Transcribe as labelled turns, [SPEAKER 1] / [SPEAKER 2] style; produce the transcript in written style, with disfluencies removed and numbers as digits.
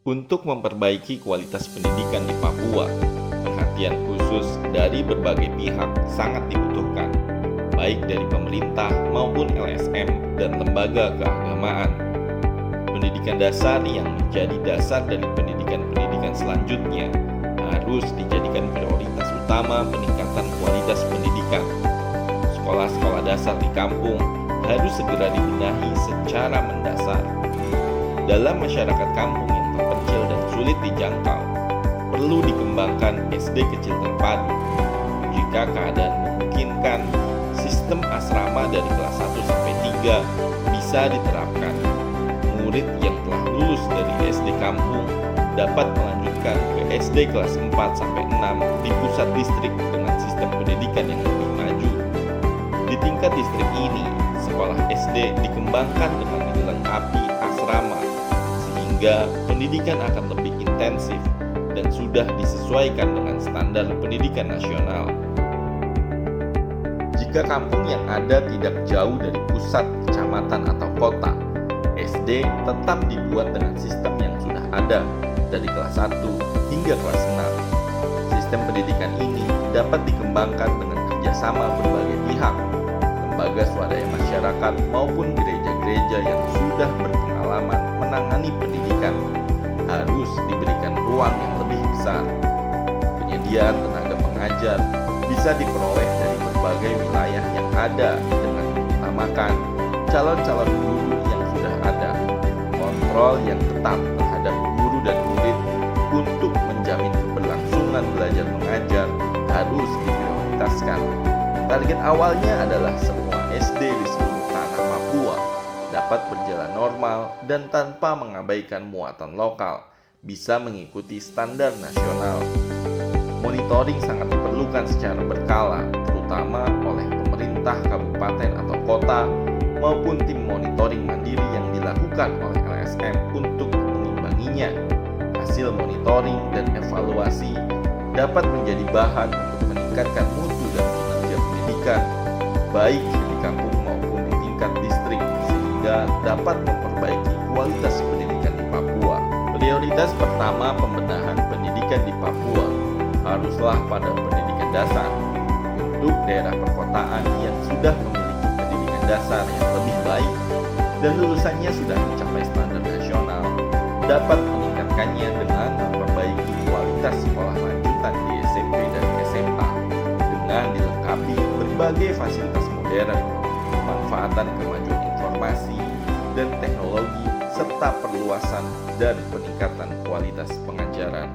[SPEAKER 1] Untuk memperbaiki kualitas pendidikan di Papua, perhatian khusus dari berbagai pihak sangat dibutuhkan, baik dari pemerintah maupun LSM dan lembaga keagamaan. Pendidikan dasar yang menjadi dasar dari pendidikan-pendidikan selanjutnya harus dijadikan prioritas utama peningkatan kualitas pendidikan. Sekolah-sekolah dasar di kampung harus segera dibenahi secara mendasar. Dalam masyarakat kampung yang terpencil dan sulit dijangkau, perlu dikembangkan SD kecil terpadu. Jika keadaan memungkinkan, sistem asrama dari kelas 1 sampai 3 bisa diterapkan. Murid yang telah lulus dari SD kampung dapat melanjutkan ke SD kelas 4 sampai 6 di pusat distrik dengan sistem pendidikan yang lebih maju. Di tingkat distrik ini, sekolah SD dikembangkan dengan dilengkapi asrama, sehingga pendidikan akan lebih intensif dan sudah disesuaikan dengan standar pendidikan nasional. Jika kampung yang ada tidak jauh dari pusat kecamatan atau kota, SD tetap dibuat dengan sistem yang sudah ada dari kelas 1 hingga kelas 6. Sistem pendidikan ini dapat dikembangkan dengan kerjasama berbagai pihak, lembaga swadaya masyarakat maupun gereja-gereja yang sudah berpengalaman menangani pendidikan harus diberikan ruang yang lebih besar. Penyediaan tenaga pengajar bisa diperoleh dari berbagai wilayah yang ada dengan mengutamakan calon-calon guru yang sudah ada. Kontrol yang ketat terhadap guru dan murid untuk menjamin keberlangsungan belajar mengajar harus diprioritaskan. Target awalnya adalah semua SD di seluruh tanah Papua dapat berjalan normal dan tanpa mengabaikan muatan lokal, bisa mengikuti standar nasional. Monitoring sangat diperlukan secara berkala, terutama oleh pemerintah kabupaten atau kota maupun tim monitoring mandiri yang dilakukan oleh LSM untuk mengimbanginya. Hasil monitoring dan evaluasi dapat menjadi bahan untuk meningkatkan mutu dan kinerja pendidikan, baik di kampung maupun di tingkat distrik, sehingga dapat memperbaiki kualitas pendidikan di Papua. Prioritas pertama pembenahan pendidikan di Papua haruslah pada pendidikan dasar. Untuk daerah perkotaan yang sudah memiliki pendidikan dasar yang lebih baik dan lulusannya sudah mencapai standar nasional, dapat meningkatkannya dengan memperbaiki kualitas sekolah lanjutan di SMP dan SMA dengan dilengkapi berbagai fasilitas modern, pemanfaatan kemajuan informasi dan teknologi, serta perluasan dan peningkatan kualitas pengajaran.